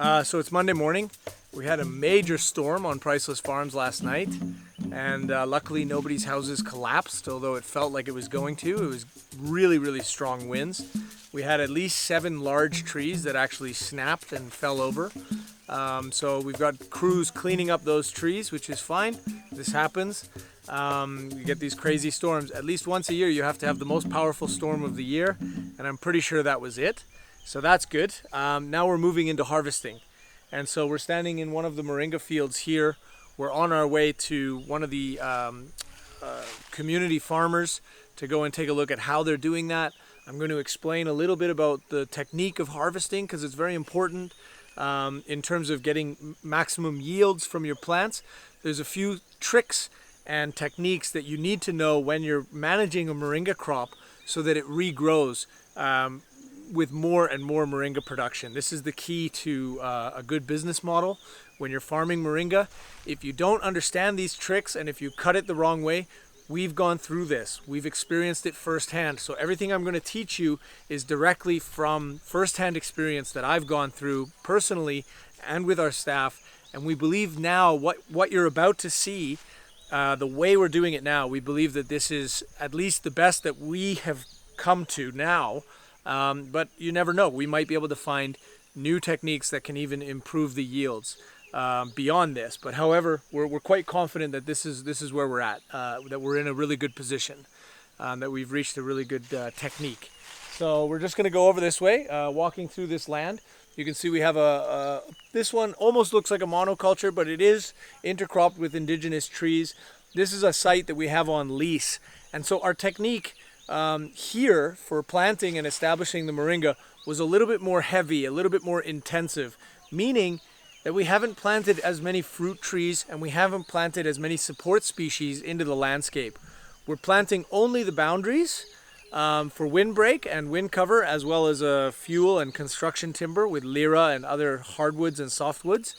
So it's Monday morning. We had a major storm on Priceless Farms last night, and luckily nobody's houses collapsed, although it felt like it was going to. It was really, really strong winds. We had at least 7 large trees that actually snapped and fell over. So we've got crews cleaning up those trees, which is fine. This happens. You get these crazy storms. At least once a year you have to have the most powerful storm of the year, and I'm pretty sure that was it. So that's good. Now we're moving into harvesting. And so we're standing in one of the Moringa fields here. We're on our way to one of the community farmers to go and take a look at how they're doing that. I'm going to explain a little bit about the technique of harvesting because it's very important in terms of getting maximum yields from your plants. There's a few tricks and techniques that you need to know when you're managing a Moringa crop so that it regrows with more and more Moringa production. This is the key to a good business model when you're farming Moringa. If you don't understand these tricks and if you cut it the wrong way, we've gone through this. We've experienced it firsthand. So everything I'm going to teach you is directly from firsthand experience that I've gone through personally and with our staff. And we believe now what you're about to see, the way we're doing it now, we believe that this is at least the best that we have come to now. But you never know. We might be able to find new techniques that can even improve the yields beyond this. But however, we're quite confident that this is where we're at, that we're in a really good position, that we've reached a really good technique. So we're just going to go over this way, walking through this land. You can see we have this one almost looks like a monoculture, but it is intercropped with indigenous trees. This is a site that we have on lease. And so our technique here for planting and establishing the Moringa was a little bit more heavy, a little bit more intensive, meaning that we haven't planted as many fruit trees and we haven't planted as many support species into the landscape. We're planting only the boundaries for windbreak and wind cover, as well as fuel and construction timber with lyra and other hardwoods and softwoods.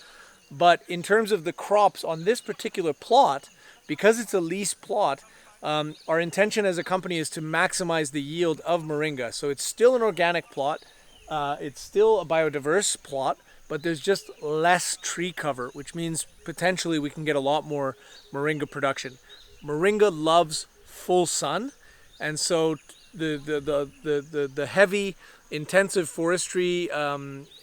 But in terms of the crops on this particular plot, because it's a lease plot, our intention as a company is to maximize the yield of Moringa. So it's still an organic plot, it's still a biodiverse plot, but there's just less tree cover, which means potentially we can get a lot more Moringa production. Moringa loves full sun, and so the heavy, intensive forestry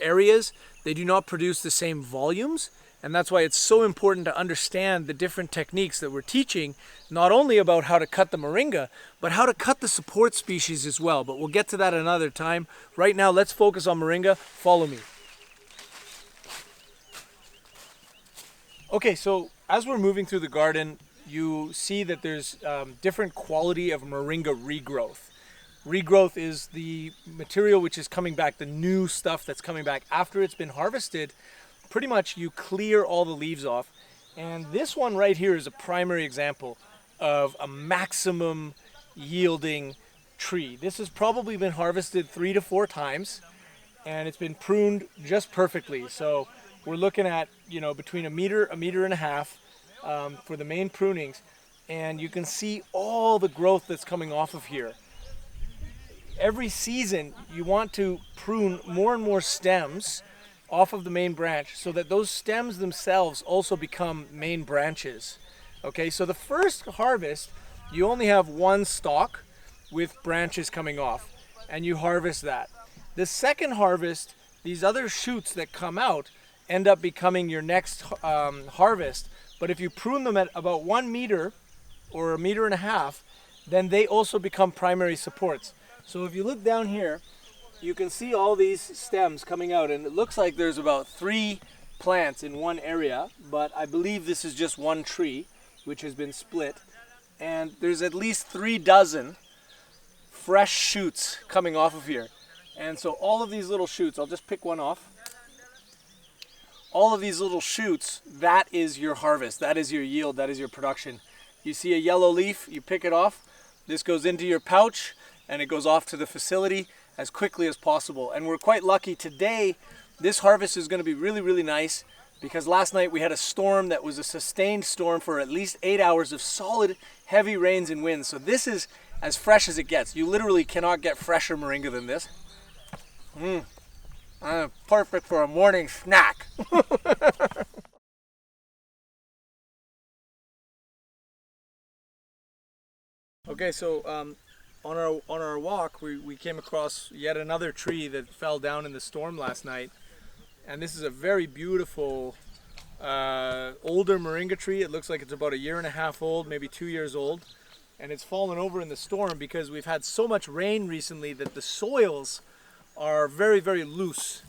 areas, they do not produce the same volumes. And that's why it's so important to understand the different techniques that we're teaching, not only about how to cut the Moringa, but how to cut the support species as well. But we'll get to that another time. Right now, let's focus on Moringa. Follow me. Okay, so as we're moving through the garden, you see that there's different quality of Moringa regrowth. Regrowth is the material which is coming back, the new stuff that's coming back after it's been harvested. Pretty much you clear all the leaves off, and this one right here is a primary example of a maximum yielding tree. This has probably been harvested 3 to 4 times, and it's been pruned just perfectly. So we're looking at, between a meter and a half for the main prunings, and you can see all the growth that's coming off of here. Every season you want to prune more and more stems off of the main branch so that those stems themselves also become main branches. Okay, so the first harvest, you only have one stalk with branches coming off, and you harvest that. The second harvest, these other shoots that come out end up becoming your next harvest. But if you prune them at about 1 meter or a meter and a half, then they also become primary supports. So if you look down here, you can see all these stems coming out, and it looks like there's about 3 plants in one area, but I believe this is just one tree which has been split, and there's at least 3 dozen fresh shoots coming off of here. And so all of these little shoots, I'll just pick one off. All of these little shoots, that is your harvest, that is your yield, that is your production. You see a yellow leaf, you pick it off, this goes into your pouch and it goes off to the facility as quickly as possible. And we're quite lucky today. This harvest is going to be really, really nice because last night we had a storm that was a sustained storm for at least 8 hours of solid, heavy rains and winds. So this is as fresh as it gets. You literally cannot get fresher Moringa than this. Perfect for a morning snack. Okay, so on our walk, we came across yet another tree that fell down in the storm last night, and this is a very beautiful older moringa tree. It looks like it's about 1.5 years old, maybe 2 years old, and it's fallen over in the storm because we've had so much rain recently that the soils are very, very loose.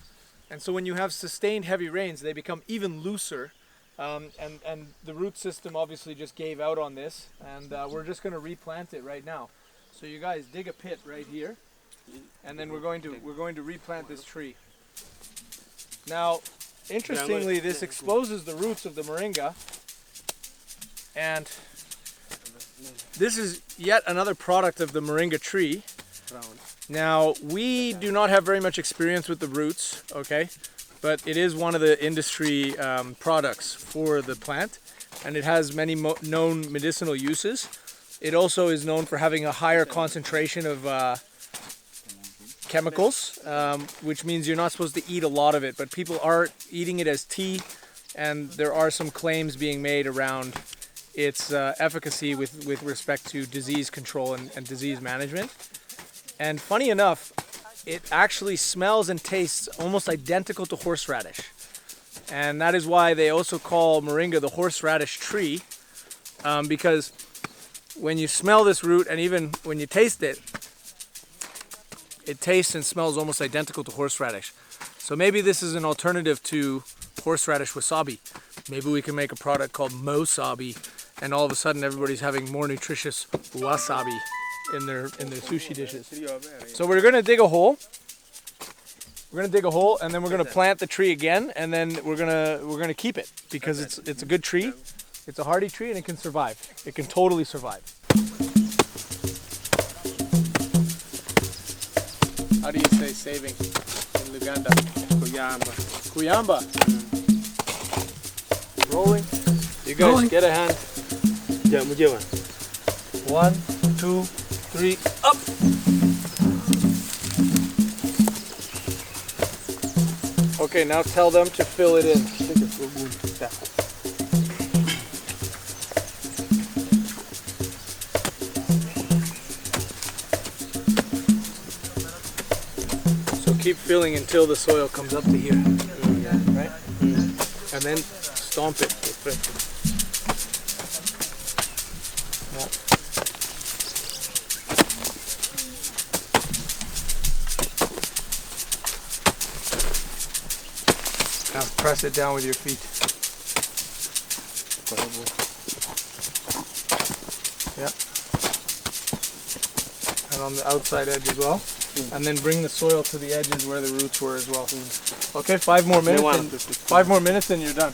And so when you have sustained heavy rains, they become even looser. And the root system obviously just gave out on this, and we're just going to replant it right now. So you guys dig a pit right here, and then we're going to replant this tree. Now, interestingly, this exposes the roots of the moringa, and this is yet another product of the moringa tree. Now, we do not have very much experience with the roots, okay? But it is one of the industry products for the plant, and it has many known medicinal uses. It also is known for having a higher concentration of chemicals, which means you're not supposed to eat a lot of it, but people are eating it as tea, and there are some claims being made around its efficacy with respect to disease control and disease management. And funny enough, it actually smells and tastes almost identical to horseradish. And that is why they also call moringa the horseradish tree, because when you smell this root and even when you taste it, it tastes and smells almost identical to horseradish. So maybe this is an alternative to horseradish wasabi. Maybe we can make a product called mosabi, and all of a sudden everybody's having more nutritious wasabi in their sushi dishes. So we're gonna dig a hole. We're gonna dig a hole, and then we're gonna plant the tree again, and then we're gonna keep it because it's a good tree. It's a hardy tree, and it can survive. It can totally survive. How do you say saving in Luganda? Kuyamba. Kuyamba. Rolling. You guys rolling. Get a hand. 1, 2, 3, up! Okay, now tell them to fill it in. So keep filling until the soil comes up to here, right? And then stomp it. Now press it down with your feet. Yeah. And on the outside edge as well. And then bring the soil to the edges where the roots were as well. Okay, 5 more minutes. 5 more minutes and you're done.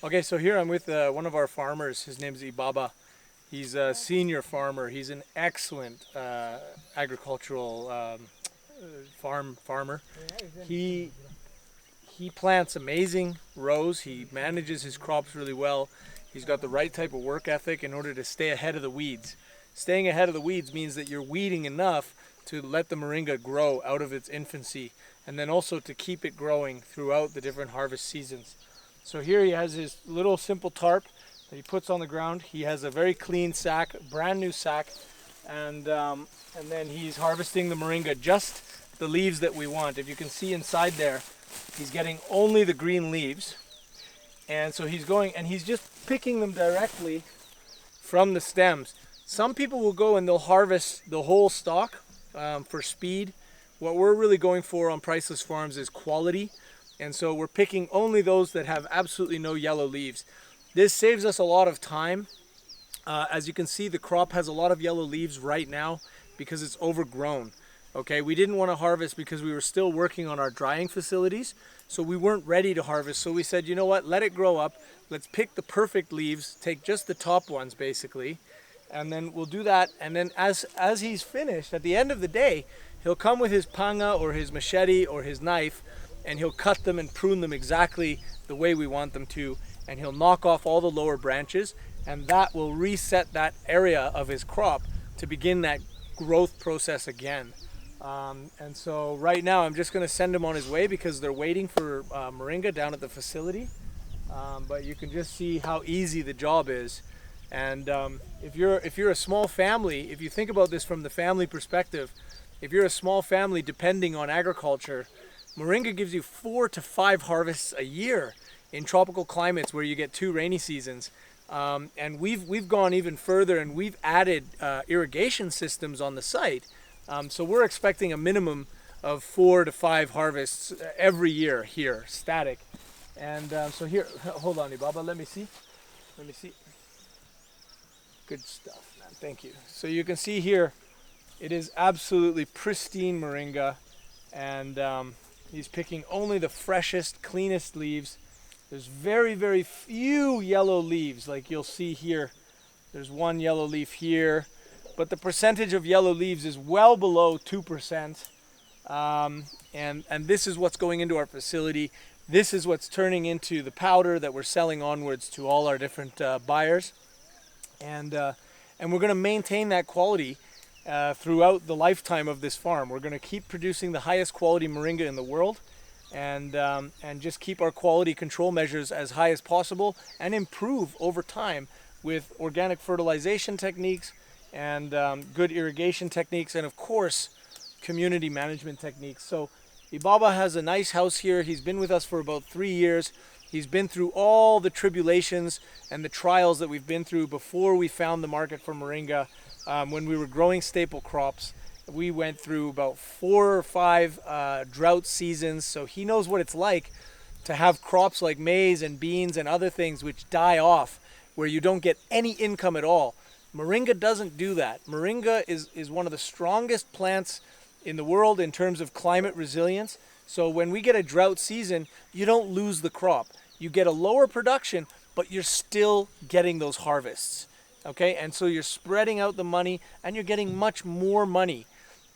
Okay, so here I'm with one of our farmers. His name's Ibaba. He's a senior farmer. He's an excellent agricultural farmer. He plants amazing rows. He manages his crops really well. He's got the right type of work ethic in order to stay ahead of the weeds. Staying ahead of the weeds means that you're weeding enough to let the moringa grow out of its infancy, and then also to keep it growing throughout the different harvest seasons. So here he has his little simple tarp that he puts on the ground. He has a very clean sack, brand new sack, and then he's harvesting the moringa, just the leaves that we want. If you can see inside there, he's getting only the green leaves, and so he's going and he's just picking them directly from the stems. Some people will go and they'll harvest the whole stalk for speed. What we're really going for on Priceless Farms is quality, and so we're picking only those that have absolutely no yellow leaves. This saves us a lot of time. As you can see, the crop has a lot of yellow leaves right now because it's overgrown. Okay, we didn't want to harvest because we were still working on our drying facilities, so we weren't ready to harvest. So we said, you know what, let it grow up. Let's pick the perfect leaves, take just the top ones basically, and then we'll do that. And then as he's finished, at the end of the day, he'll come with his panga or his machete or his knife, and he'll cut them and prune them exactly the way we want them to, and he'll knock off all the lower branches, and that will reset that area of his crop to begin that growth process again. And so right now I'm just going to send him on his way because they're waiting for Moringa down at the facility. But you can just see how easy the job is. And if you're a small family, if you think about this from the family perspective, if you're a small family depending on agriculture, Moringa gives you 4 to 5 harvests a year in tropical climates where you get 2 rainy seasons. And we've gone even further, and we've added irrigation systems on the site. So we're expecting a minimum of 4 to 5 harvests every year here, static. And so here, hold on, Ibaba, let me see. Let me see. Good stuff, man. Thank you. So you can see here, it is absolutely pristine Moringa, and he's picking only the freshest, cleanest leaves. There's very, very few yellow leaves, like you'll see here. There's one yellow leaf here, but the percentage of yellow leaves is well below 2%. And this is what's going into our facility. This is what's turning into the powder that we're selling onwards to all our different buyers. And we're going to maintain that quality throughout the lifetime of this farm. We're going to keep producing the highest quality Moringa in the world, and just keep our quality control measures as high as possible and improve over time with organic fertilization techniques and good irrigation techniques, and of course community management techniques. So Ibaba has a nice house here. He's been with us for about 3 years. He's been through all the tribulations and the trials that we've been through before we found the market for Moringa. When we were growing staple crops, we went through about 4 or 5 drought seasons. So he knows what it's like to have crops like maize and beans and other things which die off, where you don't get any income at all. Moringa doesn't do that. Moringa is one of the strongest plants in the world in terms of climate resilience. So when we get a drought season, you don't lose the crop. You get a lower production, but you're still getting those harvests. Okay, and so you're spreading out the money, and you're getting much more money.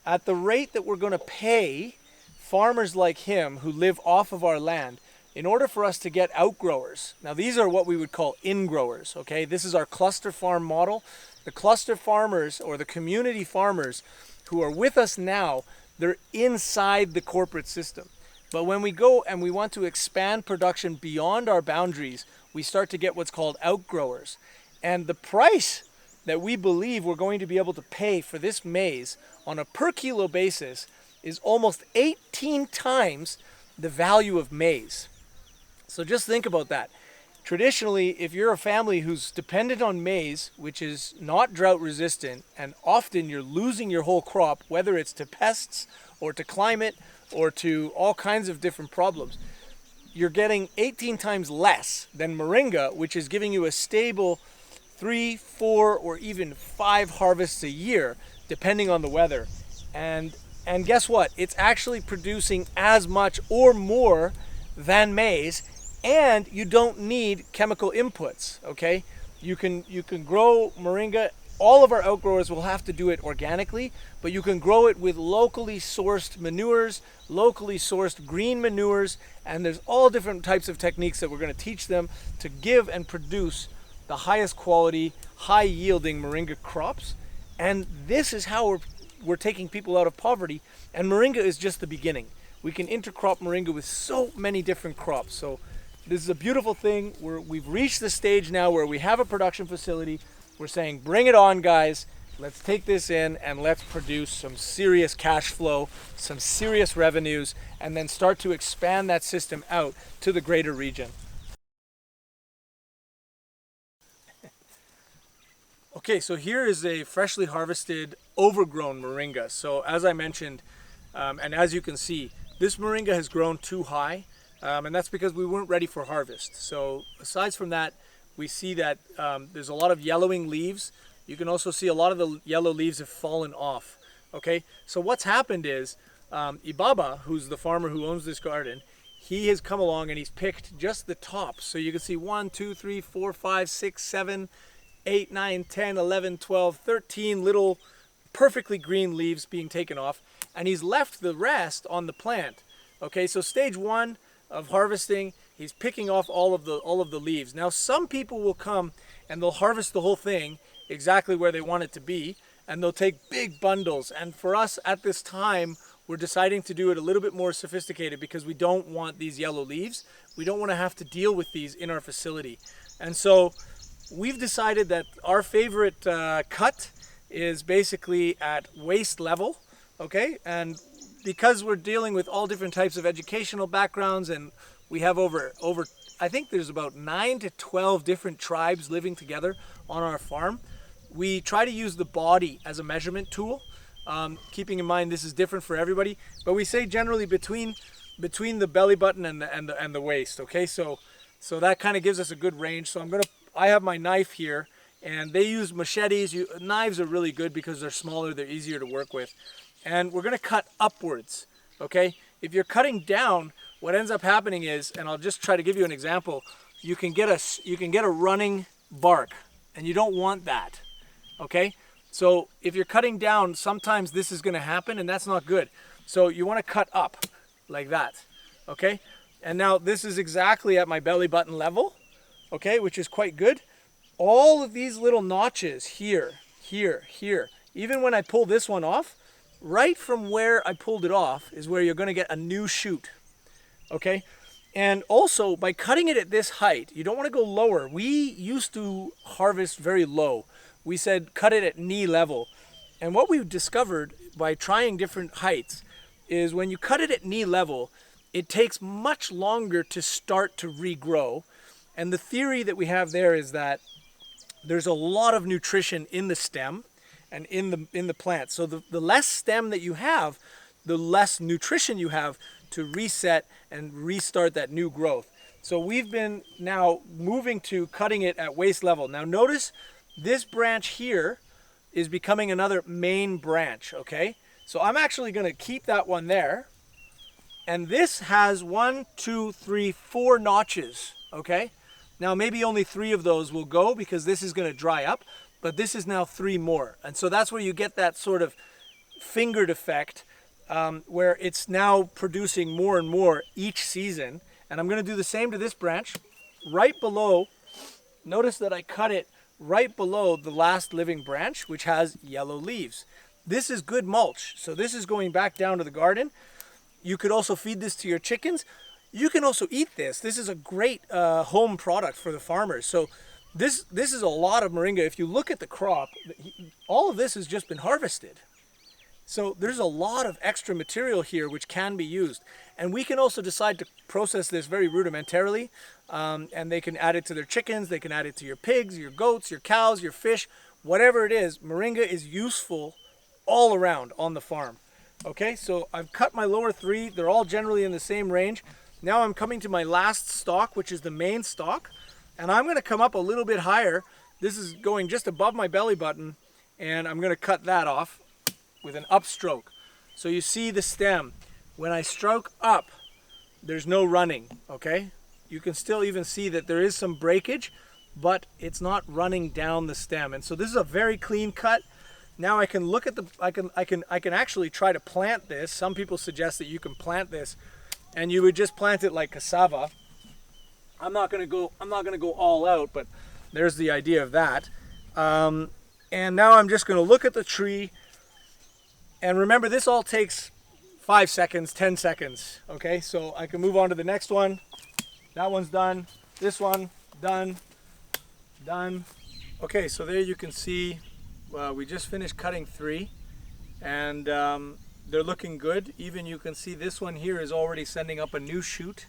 At the rate that we're going to pay farmers like him who live off of our land, in order for us to get outgrowers. Now these are what we would call ingrowers, okay? This is our cluster farm model. The cluster farmers, or the community farmers who are with us now, they're inside the corporate system. But when we go and we want to expand production beyond our boundaries, we start to get what's called outgrowers. And the price that we believe we're going to be able to pay for this maize on a per kilo basis is almost 18 times the value of maize. So just think about that. Traditionally, if you're a family who's dependent on maize, which is not drought resistant, and often you're losing your whole crop, whether it's to pests or to climate or to all kinds of different problems, you're getting 18 times less than Moringa, which is giving you a stable 3, 4, or even 5 harvests a year, depending on the weather. And guess what? It's actually producing as much or more than maize, and you don't need chemical inputs, okay? You can grow Moringa. All of our outgrowers will have to do it organically, but you can grow it with locally sourced manures, locally sourced green manures, and there's all different types of techniques that we're going to teach them to give and produce the highest quality, high yielding Moringa crops. And this is how we're taking people out of poverty, and Moringa is just the beginning. We can intercrop Moringa with so many different crops. So this is a beautiful thing. We've reached the stage now where we have a production facility. We're saying, bring it on, guys. Let's take this in and let's produce some serious cash flow, some serious revenues, and then start to expand that system out to the greater region. Okay, so here is a freshly harvested, overgrown Moringa. So as I mentioned, and as you can see, this Moringa has grown too high, and that's because we weren't ready for harvest. So aside from that, we see that there's a lot of yellowing leaves. You can also see a lot of the yellow leaves have fallen off. Okay, so what's happened is Ibaba, who's the farmer who owns this garden, he has come along and he's picked just the tops. So you can see 1, 2, 3, 4, 5, 6, 7, 8, 9, 10, 11, 12, 13 little perfectly green leaves being taken off, and he's left the rest on the plant. Okay, so stage 1 of harvesting, he's picking off all of the leaves. Now some people will come and they'll harvest the whole thing exactly where they want it to be, and they'll take big bundles. And for us at this time, we're deciding to do it a little bit more sophisticated because we don't want these yellow leaves. We don't want to have to deal with these in our facility. And so we've decided that our favorite cut is basically at waist level, okay? And because we're dealing with all different types of educational backgrounds, and we have over I think there's about 9 to 12 different tribes living together on our farm, we try to use the body as a measurement tool, keeping in mind this is different for everybody, but we say generally between the belly button and the waist, okay? So that kind of gives us a good range. So I have my knife here, and they use machetes. Knives are really good because they're smaller, they're easier to work with. And we're gonna cut upwards, okay? If you're cutting down, what ends up happening is, and I'll just try to give you an example, you can get a running bark, and you don't want that, okay? So if you're cutting down, sometimes this is gonna happen, and that's not good. So you wanna cut up like that, okay? And now this is exactly at my belly button level, okay, which is quite good. All of these little notches here, even when I pull this one off, right from where I pulled it off is where you're going to get a new shoot, okay? And also, by cutting it at this height, you don't want to go lower. We used to harvest very low. We said cut it at knee level. And what we've discovered by trying different heights is when you cut it at knee level, it takes much longer to start to regrow. And the theory that we have there is that there's a lot of nutrition in the stem and in the plant. So the less stem that you have, the less nutrition you have to reset and restart that new growth. So we've been now moving to cutting it at waist level. Now notice this branch here is becoming another main branch, okay? So I'm actually gonna keep that one there. And this has 1, 2, 3, 4 notches, okay? Now maybe only 3 of those will go because this is gonna dry up, but this is now 3 more. And so that's where you get that sort of fingered effect where it's now producing more and more each season. And I'm gonna do the same to this branch. Right below, notice that I cut it right below the last living branch, which has yellow leaves. This is good mulch. So this is going back down to the garden. You could also feed this to your chickens. You can also eat this. This is a great home product for the farmers. So this is a lot of moringa. If you look at the crop, all of this has just been harvested. So there's a lot of extra material here which can be used. And we can also decide to process this very rudimentarily. And they can add it to their chickens. They can add it to your pigs, your goats, your cows, your fish, whatever it is. Moringa is useful all around on the farm. Okay, so I've cut my lower 3. They're all generally in the same range. Now I'm coming to my last stalk, which is the main stalk. And I'm going to come up a little bit higher. This is going just above my belly button. And I'm going to cut that off with an upstroke. So you see the stem. When I stroke up, there's no running, okay? You can still even see that there is some breakage, but it's not running down the stem. And so this is a very clean cut. Now I can look at the, I can actually try to plant this. Some people suggest that you can plant this and you would just plant it like cassava. I'm not gonna go all out, but there's the idea of that. And now I'm just gonna look at the tree, and remember this all takes 5 seconds, 10 seconds, okay? So I can move on to the next one. That one's done, this one, done. Okay, so there you can see, we just finished cutting 3, and they're looking good. Even you can see this one here is already sending up a new shoot.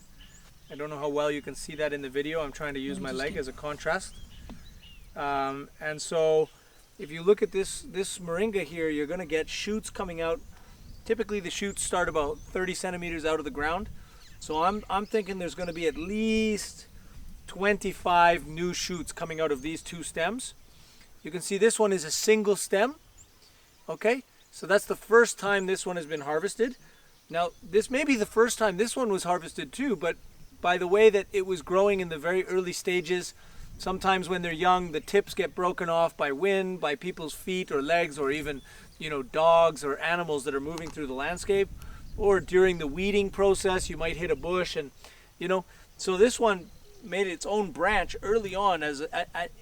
I don't know how well you can see that in the video. I'm trying to use my leg as a contrast. And so if you look at this moringa here, you're going to get shoots coming out. Typically the shoots start about 30 centimeters out of the ground. So I'm thinking there's going to be at least 25 new shoots coming out of these 2 stems. You can see this one is a single stem. Okay, so that's the first time this one has been harvested. Now this may be the first time this one was harvested too, but by the way that it was growing in the very early stages, sometimes when they're young, the tips get broken off by wind, by people's feet or legs, or even, you know, dogs or animals that are moving through the landscape, or during the weeding process, you might hit a bush, and, you know, so this one made its own branch early on as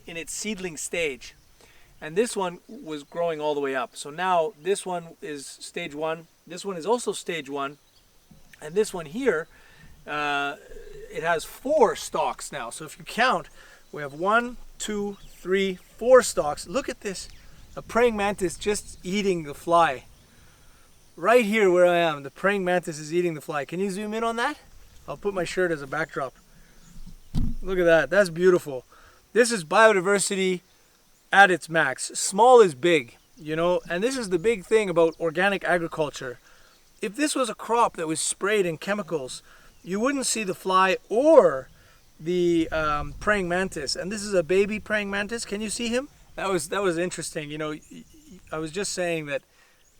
in its seedling stage. and this one was growing all the way up. So now this one is stage 1. This one is also stage 1, and this one here, it has 4 stalks now. So if you count, we have 1, 2, 3, 4 stalks. Look at this, a praying mantis just eating the fly. Right here where I am, the praying mantis is eating the fly. Can you zoom in on that? I'll put my shirt as a backdrop. Look at that, that's beautiful. This is biodiversity at its max. Small is big, you know, and this is the big thing about organic agriculture. If this was a crop that was sprayed in chemicals, you wouldn't see the fly or the praying mantis. And this is a baby praying mantis. Can you see him? That was interesting. You know, I was just saying that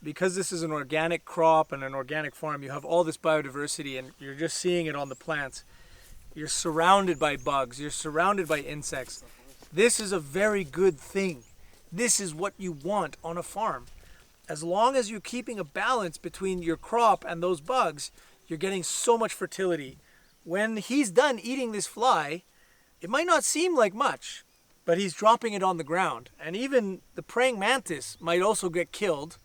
because this is an organic crop and an organic farm, you have all this biodiversity and you're just seeing it on the plants. You're surrounded by bugs, you're surrounded by insects. This is a very good thing. This is what you want on a farm. As long as you're keeping a balance between your crop and those bugs, you're getting so much fertility. When he's done eating this fly, it might not seem like much, but he's dropping it on the ground. And even the praying mantis might also get killed,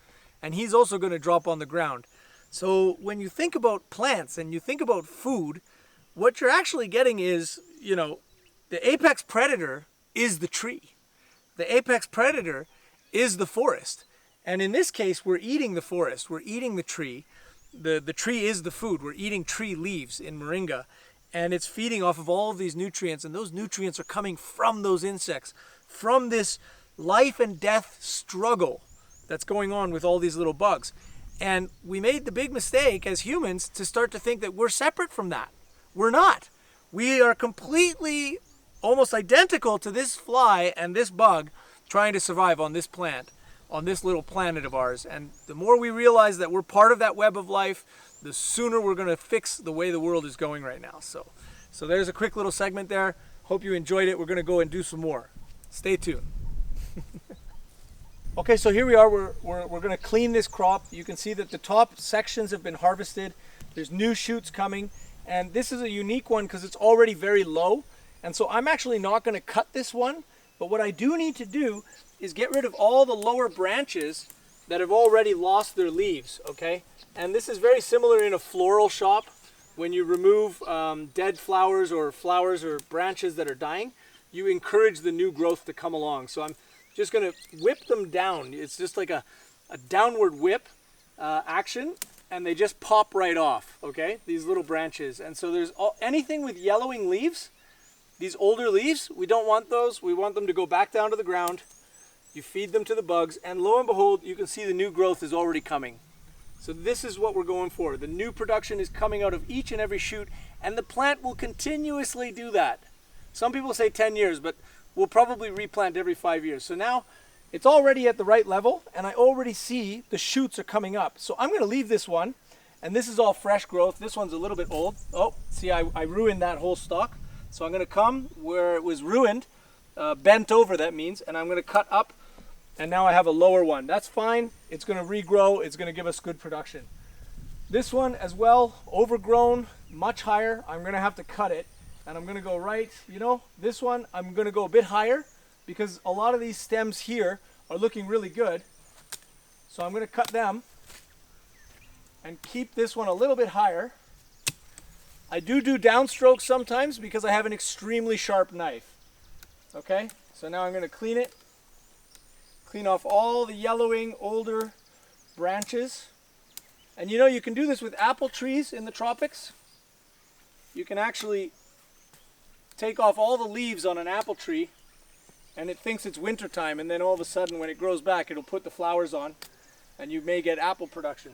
and he's also going to drop on the ground. So when you think about plants and you think about food, what you're actually getting is, you know, the apex predator is the tree. The apex predator is the forest. And in this case, we're eating the forest, we're eating the tree. The tree is the food. We're eating tree leaves in Moringa, and it's feeding off of all of these nutrients, and those nutrients are coming from those insects, from this life and death struggle that's going on with all these little bugs. And we made the big mistake as humans to start to think that we're separate from that. We're not. We are completely almost identical to this fly and this bug trying to survive on this plant, on this little planet of ours. And the more we realize that we're part of that web of life, the sooner we're going to fix the way the world is going right now. So there's a quick little segment there. Hope you enjoyed it. We're going to go and do some more. Stay tuned. Okay, so here we are. We're going to clean this crop. You can see that the top sections have been harvested. There's new shoots coming. And this is a unique one because it's already very low. And so I'm actually not going to cut this one. But what I do need to do is get rid of all the lower branches that have already lost their leaves, okay? And this is very similar in a floral shop. When you remove dead flowers or branches that are dying, you encourage the new growth to come along. So I'm just going to whip them down. It's just like a downward whip action, and they just pop right off, okay? These little branches. And so there's anything with yellowing leaves, these older leaves, we don't want those. We want them to go back down to the ground. You feed them to the bugs, and lo and behold, you can see the new growth is already coming. So this is what we're going for. The new production is coming out of each and every shoot, and the plant will continuously do that. Some people say 10 years, but we'll probably replant every 5 years. So now it's already at the right level, and I already see the shoots are coming up. So I'm going to leave this one, and this is all fresh growth. This one's a little bit old. Oh, see, I ruined that whole stalk. So I'm going to come where it was ruined, bent over that means, and I'm going to cut up, and now I have a lower one. That's fine. It's going to regrow. It's going to give us good production. This one as well, overgrown, much higher. I'm going to have to cut it, and I'm going to go right, this one, I'm going to go a bit higher because a lot of these stems here are looking really good. So I'm going to cut them and keep this one a little bit higher. I do downstrokes sometimes because I have an extremely sharp knife. Okay, so now I'm going to clean it. Clean off all the yellowing older branches. And you can do this with apple trees in the tropics. You can actually take off all the leaves on an apple tree and it thinks it's winter time, and then all of a sudden when it grows back it'll put the flowers on and you may get apple production.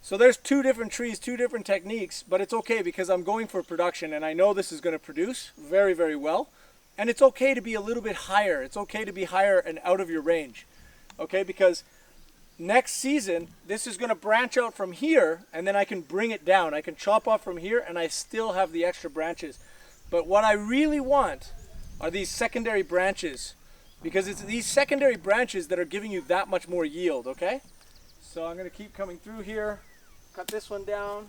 So there's 2 different trees, 2 different techniques, but it's okay because I'm going for production and I know this is going to produce very, very well. And it's okay to be a little bit higher. It's okay to be higher and out of your range. Okay, because next season, this is going to branch out from here and then I can bring it down. I can chop off from here and I still have the extra branches. But what I really want are these secondary branches, because it's these secondary branches that are giving you that much more yield, okay? So I'm going to keep coming through here. Cut this one down.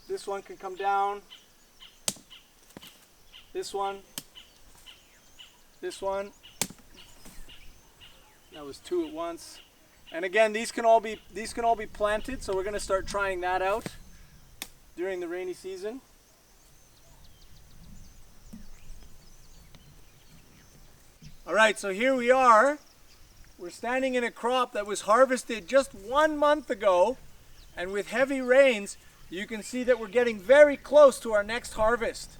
This one can come down. This one. This one. That was 2 at once. And again, these can all be planted, so we're going to start trying that out during the rainy season. All right, so here we are. We're standing in a crop that was harvested just 1 month ago, and with heavy rains, you can see that we're getting very close to our next harvest.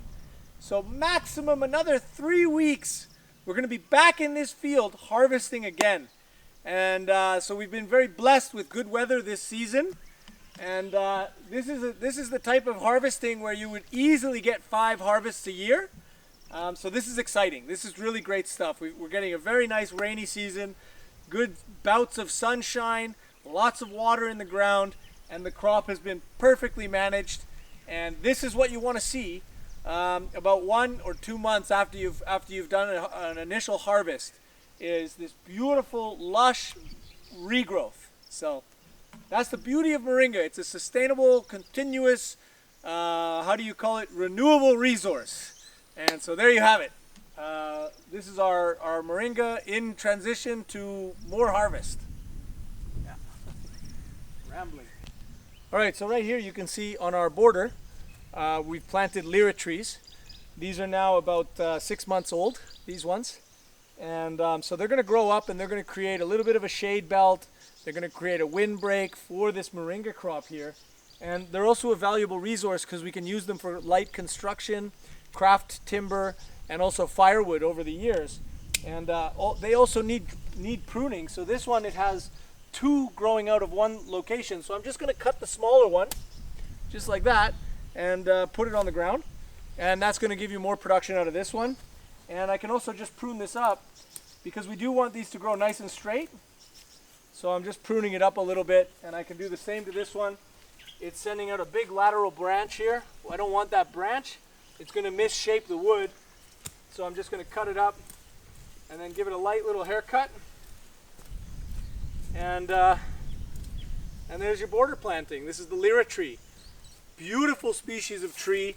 So maximum another 3 weeks, we're going to be back in this field harvesting again. And so we've been very blessed with good weather this season. And this is the type of harvesting where you would easily get 5 harvests a year. So this is exciting. This is really great stuff. We're getting a very nice rainy season, good bouts of sunshine, lots of water in the ground, and the crop has been perfectly managed. And this is what you want to see about 1 or 2 months after you've done an initial harvest, is this beautiful, lush regrowth. So that's the beauty of moringa. It's a sustainable, continuous, how do you call it, renewable resource. And so there you have it. This is our moringa in transition to more harvest. Yeah. Rambling. All right, so right here you can see on our border, we've planted lira trees. These are now about 6 months old, these ones. And so they're going to grow up and they're going to create a little bit of a shade belt. They're going to create a windbreak for this moringa crop here. And they're also a valuable resource because we can use them for light construction, craft timber, and also firewood over the years. And they also need pruning. So this one, it has 2 growing out of 1 location. So I'm just going to cut the smaller one, just like that, and put it on the ground. And that's going to give you more production out of this one. And I can also just prune this up because we do want these to grow nice and straight. So I'm just pruning it up a little bit, and I can do the same to this one. It's sending out a big lateral branch here. Well, I don't want that branch. It's going to misshape the wood. So I'm just going to cut it up and then give it a light little haircut. And there's your border planting. This is the lira tree. Beautiful species of tree.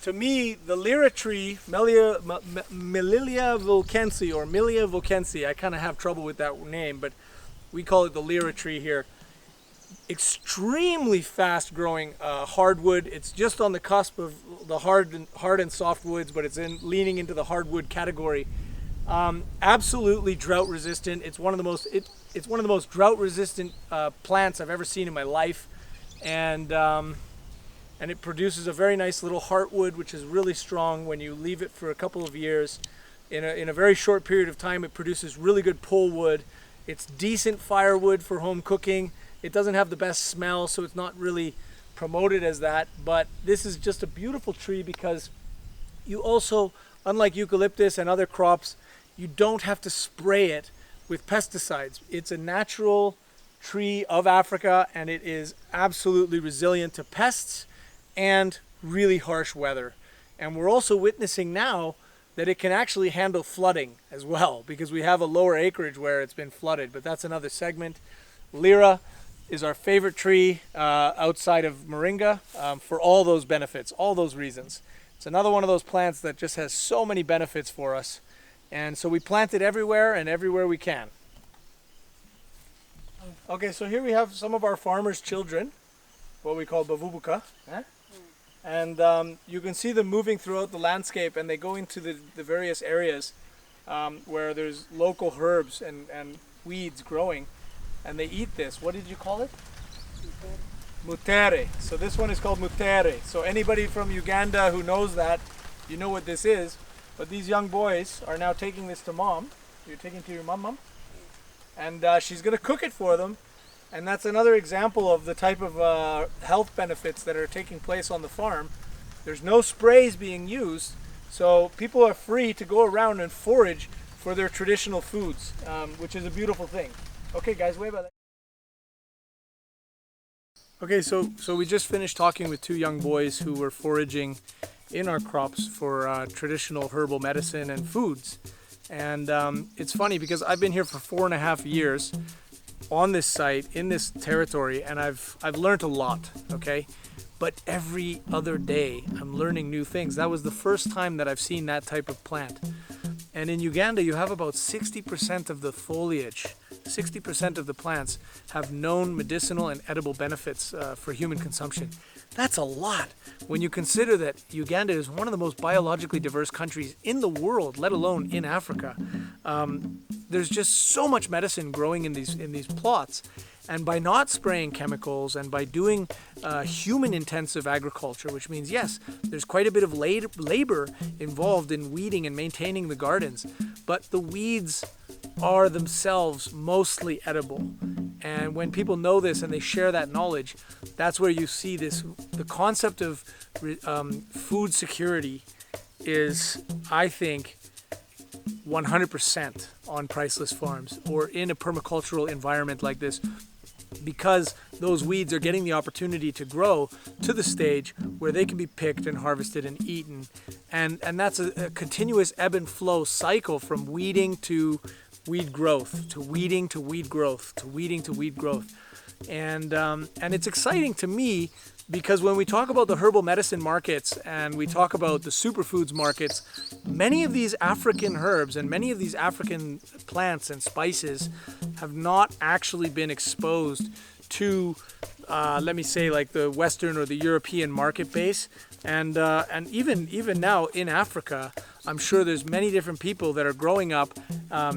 To me, the lira tree, Milia volkensi, or Milia volkensi, I kind of have trouble with that name, but we call it the lira tree here. Extremely fast growing hardwood. It's just on the cusp of the hard and soft woods, but it's leaning into the hardwood category. Absolutely drought resistant. It's one of the most drought resistant plants I've ever seen in my life, and it produces a very nice little heartwood, which is really strong when you leave it for a couple of years. In a very short period of time, it produces really good pole wood. It's decent firewood for home cooking. It doesn't have the best smell, so it's not really promoted as that. But this is just a beautiful tree because you also, unlike eucalyptus and other crops, you don't have to spray it with pesticides. It's a natural tree of Africa, and it is absolutely resilient to pests and really harsh weather. And we're also witnessing now that it can actually handle flooding as well, because we have a lower acreage where it's been flooded, but that's another segment. Lira is our favorite tree outside of moringa for all those benefits, all those reasons. It's another one of those plants that just has so many benefits for us. And so we plant it everywhere and everywhere we can. Okay, so here we have some of our farmers' children, what we call bavubuka. And you can see them moving throughout the landscape, and they go into the various areas where there's local herbs and weeds growing, and they eat this. What did you call it? Mutere. So this one is called mutere. So anybody from Uganda who knows that, you know what this is. But these young boys are now taking this to mom. You're taking it to your mom? And she's going to cook it for them. And that's another example of the type of health benefits that are taking place on the farm. There's no sprays being used, so people are free to go around and forage for their traditional foods, which is a beautiful thing. Okay, guys, wait about that. Okay, so we just finished talking with 2 young boys who were foraging in our crops for traditional herbal medicine and foods. And it's funny because I've been here for 4.5 years on this site, in this territory, and I've learned a lot, okay? But every other day I'm learning new things. That was the first time that I've seen that type of plant. And in Uganda, you have about 60% of the foliage 60% of the plants have known medicinal and edible benefits for human consumption. That's a lot when you consider that Uganda is one of the most biologically diverse countries in the world, let alone in Africa. There's just so much medicine growing in these plots. And by not spraying chemicals and by doing human-intensive agriculture, which means, yes, there's quite a bit of labor involved in weeding and maintaining the gardens, but the weeds are themselves mostly edible. And when people know this and they share that knowledge, that's where you see the concept of food security is, I think, 100% on Priceless Farms or in a permacultural environment like this, because those weeds are getting the opportunity to grow to the stage where they can be picked and harvested and eaten. And that's a continuous ebb and flow cycle from weeding to weed growth, to weeding to weed growth, to weeding to weed growth. And it's exciting to me because when we talk about the herbal medicine markets and we talk about the superfoods markets, many of these African herbs and many of these African plants and spices have not actually been exposed to, let me say, like the Western or the European market base. And even now in Africa, I'm sure there's many different people that are growing up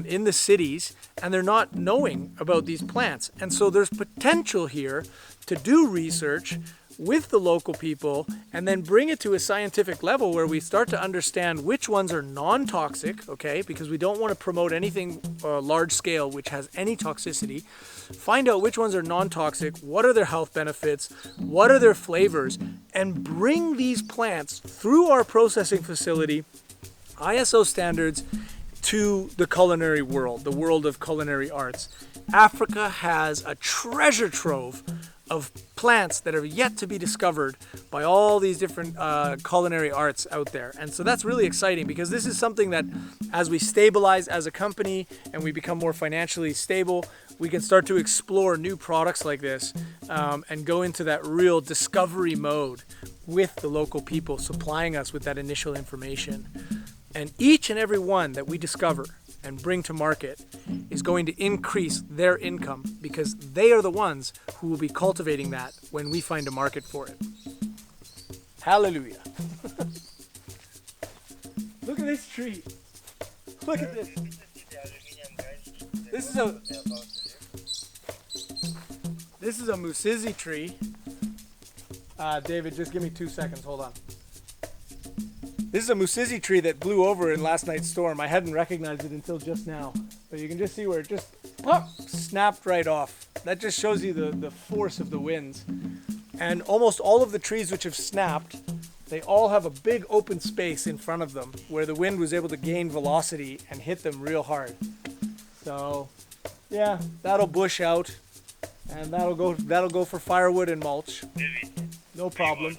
in the cities and they're not knowing about these plants. And so there's potential here to do research with the local people and then bring it to a scientific level where we start to understand which ones are non-toxic, okay, because we don't want to promote anything large scale which has any toxicity. Find out which ones are non-toxic, what are their health benefits, what are their flavors, and bring these plants through our processing facility, ISO standards, to the culinary world, the world of culinary arts. Africa has a treasure trove of plants that are yet to be discovered by all these different culinary arts out there. And so that's really exciting because this is something that as we stabilize as a company and we become more financially stable, we can start to explore new products like this and go into that real discovery mode with the local people supplying us with that initial information. And each and every one that we discover and bring to market is going to increase their income because they are the ones who will be cultivating that when we find a market for it. Hallelujah. Look at this tree. Look at this. This is a musizi tree. David, just give me 2 seconds. Hold on. This is a musizi tree that blew over in last night's storm. I hadn't recognized it until just now. But you can just see where it just snapped right off. That just shows you the force of the winds. And almost all of the trees which have snapped, they all have a big open space in front of them where the wind was able to gain velocity and hit them real hard. So, yeah, that'll bush out and that'll go for firewood and mulch. No problem.